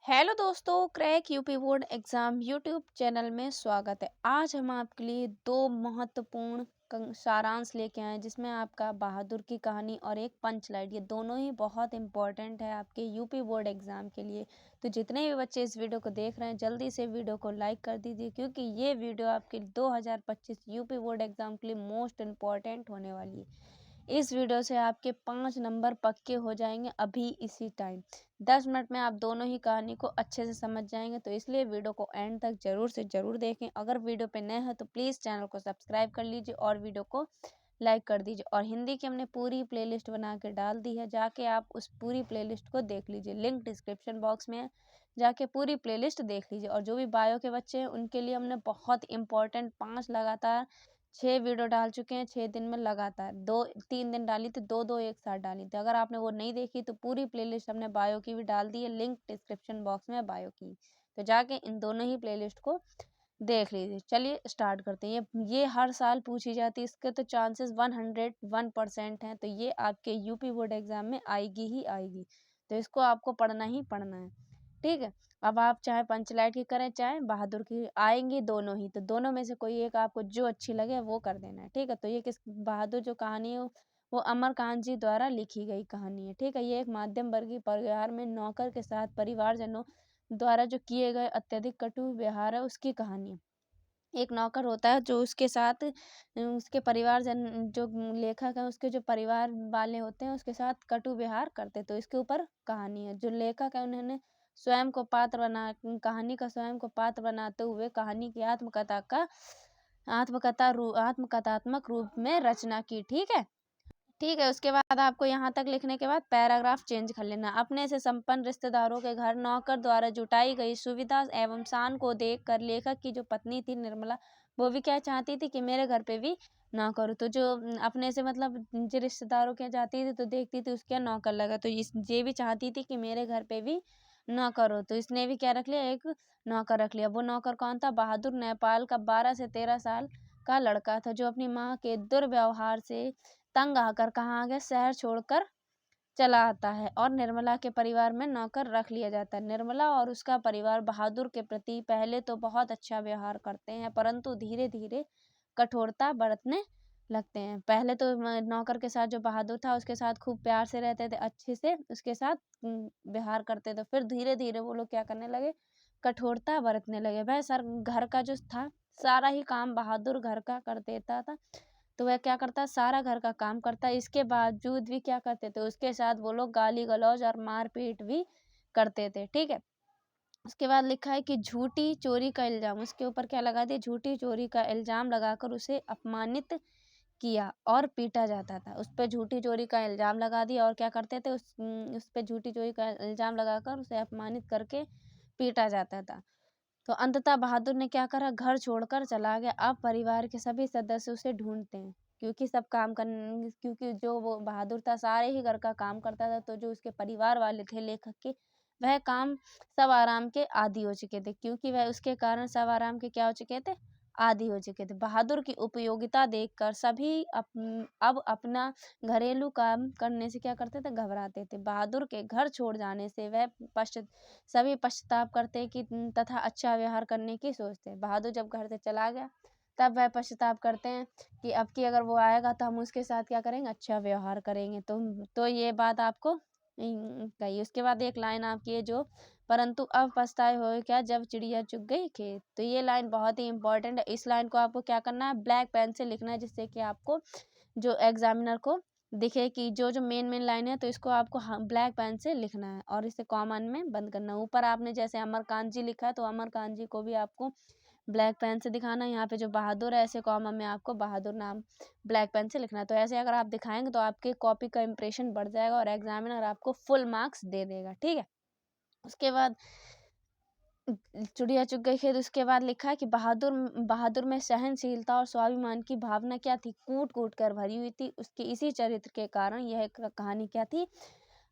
Hello दोस्तों, crack UP board exam YouTube channel में स्वागत है। आज हम आपके लिए दो महत्वपूर्ण सारांश लेके आए हैं, जिसमें आपका बहादुर की कहानी और एक पंचलाइट। ये दोनों ही बहुत इंपॉर्टेंट है आपके यूपी बोर्ड एग्ज़ाम के लिए। तो जितने भी बच्चे इस वीडियो को देख रहे हैं, जल्दी से वीडियो को लाइक कर दीजिए, क्योंकि ये वीडियो आपके 2025 यूपी बोर्ड एग्ज़ाम के लिए मोस्ट इम्पॉर्टेंट होने वाली है। इस वीडियो से आपके 5 नंबर पक्के हो जाएंगे अभी इसी टाइम। 10 मिनट में आप दोनों ही कहानी को अच्छे से समझ जाएंगे, तो इसलिए वीडियो को एंड तक जरूर से जरूर देखें। अगर वीडियो पे नए हैं तो प्लीज़ चैनल को सब्सक्राइब कर लीजिए और वीडियो को लाइक कर दीजिए। और हिंदी की हमने पूरी प्लेलिस्ट बना के डाल दी है, जाके आप उस पूरी प्लेलिस्ट को देख लीजिए। लिंक डिस्क्रिप्शन बॉक्स में है, जाके पूरी प्लेलिस्ट देख लीजिए। और जो भी बायो के बच्चे हैं उनके लिए हमने बहुत इंपॉर्टेंट 5 लगातार 6 वीडियो डाल चुके हैं 6 दिन में लगातार। 2-3 दिन डाली थी, 2-2 एक साथ डाली थी। अगर आपने वो नहीं देखी तो पूरी प्लेलिस्ट हमने बायो की भी डाल दी है, लिंक डिस्क्रिप्शन बॉक्स में है बायो की। तो जाके इन दोनों ही प्लेलिस्ट को देख लीजिए। चलिए स्टार्ट करते हैं। ये हर साल पूछी जाती है, इसके तो चांसेस 101% हैं। तो ये आपके यूपी बोर्ड एग्जाम में आएगी ही आएगी, तो इसको आपको पढ़ना ही पढ़ना है। ठीक है, अब आप चाहे पंचलाइट की करें चाहे बहादुर की, आएंगी दोनों ही। तो दोनों में से कोई एक आपको जो अच्छी लगे वो कर देना है। ठीक है, तो ये किस बहादुर जो कहानी है वो अमरकांत जी द्वारा लिखी गई कहानी है। ठीक है, ये एक मध्यम वर्गीय परिवार में नौकर के साथ परिवारजनों द्वारा जो किए गए अत्यधिक कटु व्यवहार है उसकी कहानी है। एक नौकर होता है जो उसके साथ उसके परिवारजन जो लेखक है उसके जो परिवार वाले होते हैं उसके साथ कटु व्यवहार करते, तो इसके ऊपर कहानी है। जो लेखक है उन्होंने स्वयं को पात्र बना कहानी का स्वयं को पात्र बनाते हुए कहानी की आत्मकथात्मक रूप में रचना की। ठीक है, उसके बाद आपको यहाँ तक लिखने के बाद पैराग्राफ चेंज कर लेना। अपने से संपन्न रिश्तेदारों के घर नौकर द्वारा जुटाई गई सुविधा एवं शान को देखकर लेखक की जो पत्नी थी निर्मला, वो भी क्या चाहती थी कि मेरे घर पे भी नौकर हो। तो जो अपने से मतलब जो रिश्तेदारों के जाती थी तो देखती थी उसके यहाँ नौकर लगा, तो इस ये भी चाहती थी कि मेरे घर पे भी नौकर हो। तो इसने भी क्या रख लिया, एक नौकर रख लिया। वो नौकर कौन था? बहादुर नेपाल का 12 से 13 साल का लड़का था, जो अपनी माँ के दुर्व्यवहार से तंग आकर कहाँ आ गया, शहर छोड़कर चला आता है और निर्मला के परिवार में नौकर रख लिया जाता है। निर्मला और उसका परिवार बहादुर के प्रति पहले तो बहुत अच्छा व्यवहार करते हैं, परंतु धीरे धीरे कठोरता बरतने लगते हैं। पहले तो नौकर के साथ जो बहादुर था उसके साथ खूब प्यार से रहते थे, अच्छे से उसके साथ व्यवहार करते थे। फिर धीरे धीरे वो लोग क्या करने लगे, कठोरता बरतने लगे। वह सर घर का जो था सारा ही काम बहादुर घर का कर देता था। तो वह क्या करता, सारा घर का काम करता, इसके बावजूद भी क्या करते थे, उसके साथ वो लोग गाली गलौज और मारपीट भी करते थे। ठीक है, उसके बाद लिखा है कि झूठी चोरी का इल्जाम, उसके ऊपर क्या लगा दिया, झूठी चोरी का इल्जाम लगाकर उसे अपमानित किया और पीटा जाता था। उस पर झूठी चोरी का इल्जाम लगा दिया और क्या करते थे, उस पर झूठी चोरी का इल्जाम लगाकर उसे अपमानित करके पीटा जाता था। तो अंततः बहादुर ने क्या करा, घर छोड़कर चला गया। अब परिवार के सभी सदस्य उसे ढूंढते हैं, क्योंकि सब काम कर क्योंकि जो वो बहादुर था सारे ही घर का काम करता था। तो जो उसके परिवार वाले थे लेखक के, वह काम सब आराम के आदी हो चुके थे, क्योंकि वह उसके कारण सब आराम के क्या हो चुके थे, आदी हो चुके थे। बहादुर की उपयोगिता देखकर सभी अब अपना घरेलू काम करने से क्या करते थे, घबराते थे। बहादुर के घर छोड़ जाने से वह सभी पश्चाताप करते कि तथा अच्छा व्यवहार करने की सोचते हैं। बहादुर जब घर से चला गया तब वह पश्चाताप करते हैं कि अब की अगर वो आएगा तो हम उसके साथ क्या करेंगे, अच्छा व्यवहार करेंगे। तो ये बात आपको कही। उसके बाद एक लाइन आपकी है जो, परंतु अब पछताए हो क्या जब चिड़िया चुग गई खेत। तो ये लाइन बहुत ही इंपॉर्टेंट है। इस लाइन को आपको क्या करना है, ब्लैक पेन से लिखना है, जिससे कि आपको जो एग्जामिनर को दिखे कि जो जो मेन लाइन है, तो इसको आपको ब्लैक पेन से लिखना है और इसे कॉमन में बंद करना है। ऊपर आपने जैसे अमरकांत जी लिखा है तो अमरकांत जी को भी आपको ब्लैक पेन से दिखाना है। यहाँ पे जो बहादुर है ऐसे कॉमन में आपको बहादुर नाम ब्लैक पेन से लिखना है। तो ऐसे अगर आप दिखाएंगे तो आपके कॉपी का इंप्रेशन बढ़ जाएगा और एग्जामिनर आपको फुल मार्क्स दे देगा। ठीक है, उसके बाद चिड़िया चुग गई खेत। उसके बाद लिखा है कि बहादुर में सहनशीलता और स्वाभिमान की भावना क्या थी, कूट कूट कर भरी हुई थी। उसके इसी चरित्र के कारण यह कहानी क्या थी,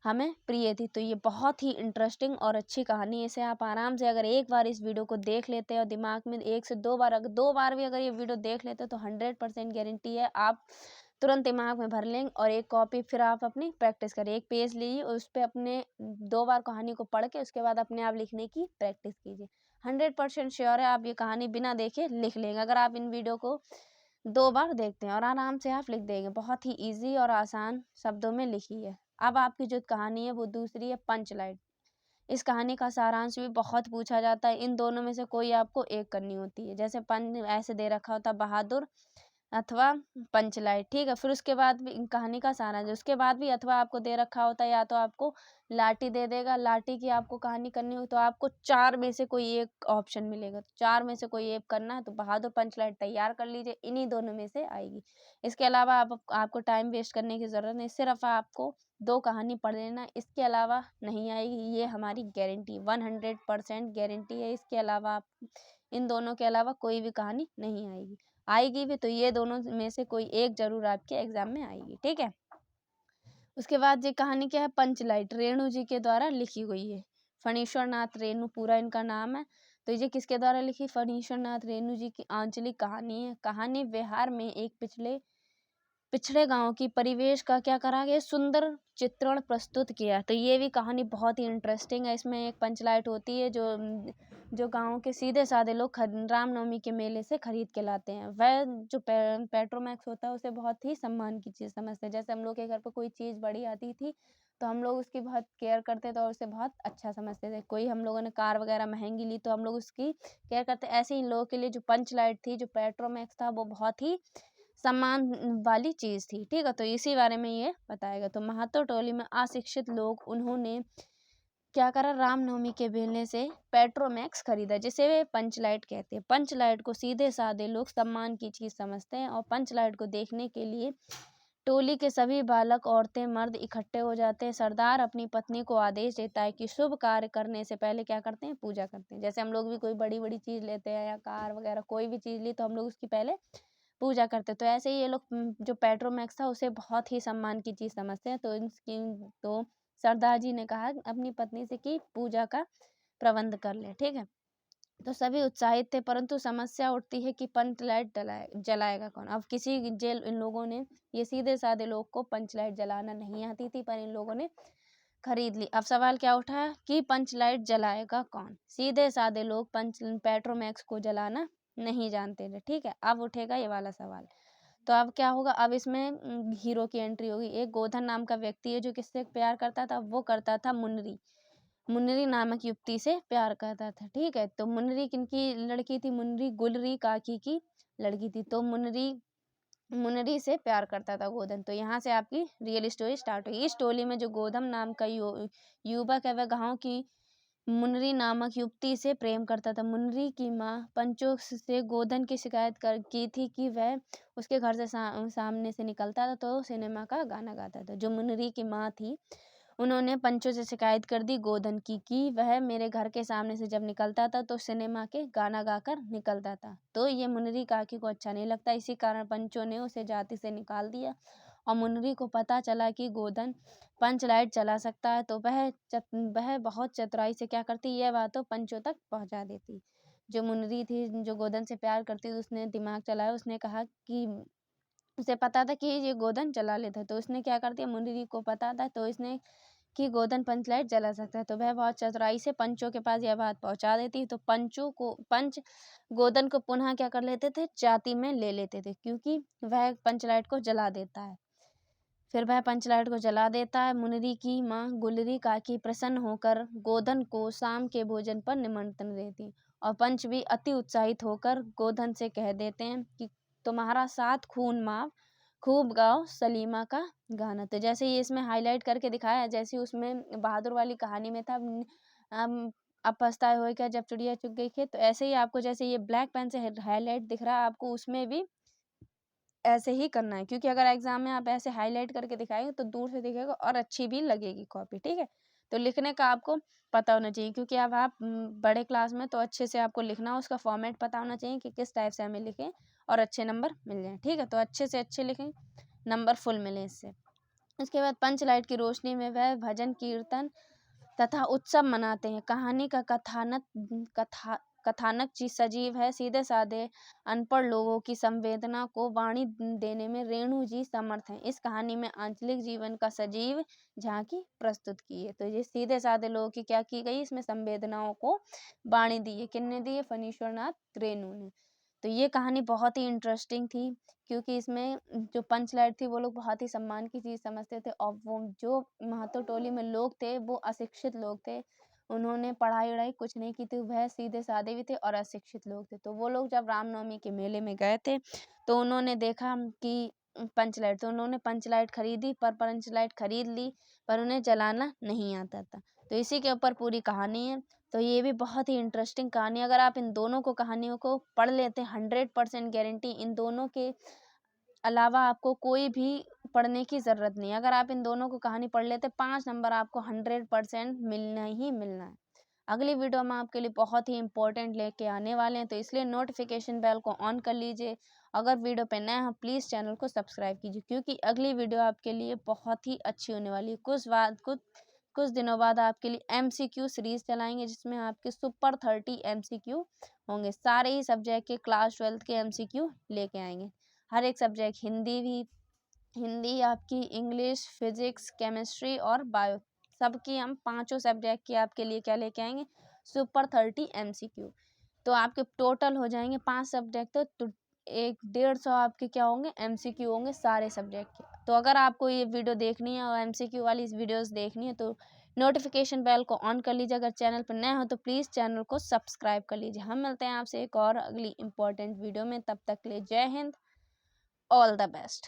हमें प्रिय थी। तो ये बहुत ही इंटरेस्टिंग और अच्छी कहानी है। इसे आप आराम से अगर एक बार इस वीडियो को देख लेते हैं और दिमाग में 1 से 2 बार, अगर 2 बार भी अगर ये वीडियो देख लेते हैं तो 100% गारंटी है आप तुरंत दिमाग में भर लेंगे और एक कॉपी फिर आप अपनी प्रैक्टिस करिए। एक पेज लीजिए और उस पे अपने 2 बार कहानी को पढ़ के उसके बाद अपने आप लिखने की प्रैक्टिस कीजिए। 100% श्योर है आप ये कहानी बिना देखे लिख लेंगे अगर आप इन वीडियो को 2 बार देखते हैं और आराम से आप लिख देंगे। बहुत ही ईज़ी और आसान शब्दों में लिखी है। अब आपकी जो कहानी है वो दूसरी है पंचलाइन। इस कहानी का सारांश भी बहुत पूछा जाता है। इन दोनों में से कोई आपको एक करनी होती है। जैसे ऐसे दे रखा होता बहादुर अथवा पंचलाइन, ठीक है। फिर उसके बाद भी कहानी का सारांश, उसके बाद भी अथवा आपको दे रखा होता है या तो आपको लाठी दे देगा, लाठी की आपको कहानी करनी हो तो आपको 4 में से कोई एक ऑप्शन मिलेगा। तो 4 में से कोई एक करना है तो बहादुर पंचलाइन तैयार कर लीजिए, इन्हीं दोनों में से आएगी। इसके अलावा आपको टाइम वेस्ट करने की ज़रूरत नहीं, सिर्फ आपको 2 कहानी पढ़ लेना, इसके अलावा नहीं आएगी। ये हमारी गारंटी 100% गारंटी है। इसके अलावा आप इन दोनों के अलावा कोई भी कहानी नहीं आएगी। आएगी भी तो ये दोनों में से कोई एक जरूर आपके एग्जाम में आएगी, ठीक है। उसके बाद ये कहानी क्या है, पंचलाइन रेणु जी के द्वारा लिखी हुई है। फणीश्वर नाथ रेणु पूरा इनका नाम है। तो ये किसके द्वारा लिखी, फणीश्वर नाथ रेणु जी की आंचलिक कहानी है। कहानी बिहार में एक पिछड़े गांव की परिवेश का क्या करा गया, सुंदर चित्रण प्रस्तुत किया। तो ये भी कहानी बहुत ही इंटरेस्टिंग है। इसमें एक पंचलाइट होती है जो गांव के सीधे साधे लोग रामनवमी के मेले से खरीद के लाते हैं। वह जो पेट्रोमैक्स होता है उसे बहुत ही सम्मान की चीज़ समझते हैं। जैसे हम लोग के घर पर कोई चीज़ बड़ी आती थी तो हम लोग उसकी बहुत केयर करते थे और उसे बहुत अच्छा समझते थे। कोई हम लोगों ने कार वगैरह महंगी ली तो हम लोग उसकी केयर करते। ऐसे ही लोगों के लिए जो पंचलाइट थी, जो पेट्रोमैक्स था, वो बहुत ही सम्मान वाली चीज़ थी, ठीक है। तो इसी बारे में ये बताएगा। तो महातो टोली में अशिक्षित लोग उन्होंने क्या करा, रामनवमी के मेले से पेट्रोमैक्स खरीदा, जिसे वे पंचलाइट कहते हैं। पंचलाइट को सीधे साधे लोग सम्मान की चीज़ समझते हैं और पंचलाइट को देखने के लिए टोली के सभी बालक, औरतें, मर्द इकट्ठे हो जाते हैं। सरदार अपनी पत्नी को आदेश देता है कि शुभ कार्य करने से पहले क्या करते हैं, पूजा करते हैं। जैसे हम लोग भी कोई बड़ी बड़ी चीज़ लेते हैं या कार वगैरह कोई भी चीज़ ली तो हम लोग उसकी पहले पूजा करते। तो ऐसे ही ये लोग जो पेट्रोमैक्स था उसे बहुत ही सम्मान की चीज़ समझते हैं। तो सरदार जी ने कहा अपनी पत्नी से कि पूजा का प्रबंध कर ले, ठीक है। तो सभी उत्साहित थे, परंतु समस्या उठती है कि पंचलाइट जलाएगा कौन। अब इन लोगों ने, ये सीधे साधे लोग को पंचलाइट जलाना नहीं आती थी पर इन लोगों ने खरीद ली। अब सवाल क्या उठा कि पंचलाइट जलाएगा कौन। सीधे साधे लोग पेट्रोमैक्स को जलाना नहीं जानते थे, ठीक है। अब उठेगा ये वाला सवाल। तो अब क्या होगा, अब इसमें हीरो की एंट्री होगी। एक गोधन नाम का व्यक्ति है जो किससे प्यार करता था, वो करता था मुन्नरी नामक युवती से प्यार करता था, ठीक है। तो मुन्नरी किनकी लड़की थी, मुन्नरी गुलरी काकी की लड़की थी। तो मुन्नरी से प्यार करता था गोधन। तो यहाँ से आपकी रियल स्टोरी स्टार्ट हुई। इस टोली में जो गोधन नाम का युवक है वह गाँव की मुन्नरी नामक युवती से प्रेम करता था। मुन्नरी की माँ पंचो से गोधन की शिकायत की थी कि वह उसके घर से सामने से निकलता था तो सिनेमा का गाना गाता था। जो मुन्नरी की माँ थी उन्होंने पंचो से शिकायत कर दी गोधन की कि वह मेरे घर के सामने से जब निकलता था तो सिनेमा के गाना गाकर निकलता था। तो ये मुन्नरी काकी को अच्छा नहीं लगता, इसी कारण पंचो ने उसे जाति से निकाल दिया। और मुन्नरी को पता चला कि गोधन पंचलाइट चला सकता है तो वह बहुत चतुराई से क्या करती, यह बात तो पंचो तक पहुंचा देती। जो मुन्नरी थी जो गोधन से प्यार करती थी उसने दिमाग चलाया। उसने कहा कि उसे पता था कि ये गोधन जला लेता है तो उसने क्या कर दिया, मुन्नरी को पता था तो इसने कि गोधन पंचलाइट जला सकता है। तो वह बहुत चतुराई से पंचो के पास यह बात पहुंचा देती। तो पंच गोधन को पुनः क्या कर लेते थे, जाति में ले लेते थे क्योंकि वह पंचलाइट को जला देता है। फिर वह पंचलाइट को जला देता है। मुन्नरी की माँ गुलरी काकी प्रसन्न होकर गोधन को शाम के भोजन पर निमंत्रण देती और पंच भी अति उत्साहित होकर गोधन से कह देते हैं कि तुम्हारा 7 खून माफ, खूब गाओ सलीमा का गाना। तो जैसे ये इसमें हाईलाइट करके दिखाया है, जैसे उसमें बहादुर वाली कहानी में था अब पछताए हुए क्या जब चिड़िया चुग गई खेत। तो ऐसे ही आपको जैसे ये ब्लैक पेन से हाईलाइट दिख रहा है आपको उसमें भी ऐसे ही करना है क्योंकि अगर एग्जाम में आप ऐसे हाईलाइट करके दिखाएंगे तो दूर से दिखेगा और अच्छी भी लगेगी कॉपी, ठीक है। तो लिखने का आपको पता होना चाहिए क्योंकि अब आप बड़े क्लास में तो अच्छे से आपको लिखना हो, उसका फॉर्मेट पता होना चाहिए कि किस टाइप से हमें लिखें और अच्छे नंबर मिल जाएं, ठीक है। तो अच्छे से अच्छे लिखें, नंबर फुल मिले इससे। उसके बाद पंचलाइट की रोशनी में वह भजन कीर्तन तथा उत्सव मनाते हैं। कहानी का कथानक सजीव है, सीधे साधे अनपढ़ लोगों की संवेदना को वाणी देने में रेणु जी समर्थ हैं। इस कहानी में आंचलिक जीवन का सजीव झांकी प्रस्तुत की है। तो ये सीधे साधे लोगों की क्या की गई, इसमें संवेदनाओं को वाणी दी है। किसने दी है? फणीश्वर नाथ रेणु ने। तो ये कहानी बहुत ही इंटरेस्टिंग थी, क्योंकि इसमें जो पंचलाइट थी वो लोग बहुत ही सम्मान की चीज़ समझते थे, और वो जो महतो टोली में लोग थे वो अशिक्षित लोग थे, उन्होंने पढ़ाई वढ़ाई कुछ नहीं की थी, वह सीधे साधे भी थे और अशिक्षित लोग थे। तो वो लोग जब रामनवमी के मेले में गए थे तो उन्होंने देखा कि पंचलाइट, तो उन्होंने पंचलाइट खरीदी, पर पंचलाइट खरीद ली पर उन्हें जलाना नहीं आता था। तो इसी के ऊपर पूरी कहानी है। तो ये भी बहुत ही इंटरेस्टिंग कहानी, अगर आप इन दोनों को कहानियों को पढ़ लेते हैं 100% गारंटी, इन दोनों के अलावा आपको कोई भी पढ़ने की ज़रूरत नहीं। अगर आप इन दोनों को कहानी पढ़ लेते 5 नंबर आपको 100% मिलना ही मिलना है। अगली वीडियो में आपके लिए बहुत ही इंपॉर्टेंट लेके आने वाले हैं, तो इसलिए नोटिफिकेशन बेल को ऑन कर लीजिए। अगर वीडियो पे नए हैं प्लीज़ चैनल को सब्सक्राइब कीजिए, क्योंकि अगली वीडियो आपके लिए बहुत ही अच्छी होने वाली है। कुछ दिनों बाद आपके लिए MCQ सीरीज़ चलाएंगे, जिसमें आपके सुपर 30 MCQ होंगे। सारे ही सब्जेक्ट के क्लास 12 के MCQ लेके आएंगे। हर एक सब्जेक्ट, हिंदी आपकी, इंग्लिश, फिजिक्स, केमिस्ट्री और बायो, सबकी हम पांचों सब्जेक्ट की आपके लिए क्या लेके आएंगे? Super 30 MCQ। तो आपके टोटल हो जाएंगे 5 सब्जेक्ट, तो 150 आपके क्या होंगे? MCQ होंगे सारे सब्जेक्ट के। तो अगर आपको ये वीडियो देखनी है और MCQ वाली वीडियोस देखनी है तो नोटिफिकेशन बेल को ऑन कर लीजिए। अगर चैनल पर नए हो तो प्लीज़ चैनल को सब्सक्राइब कर लीजिए। हम मिलते हैं आपसे एक और अगली इंपॉर्टेंट वीडियो में, तब तक के लिए जय हिंद, ऑल द बेस्ट।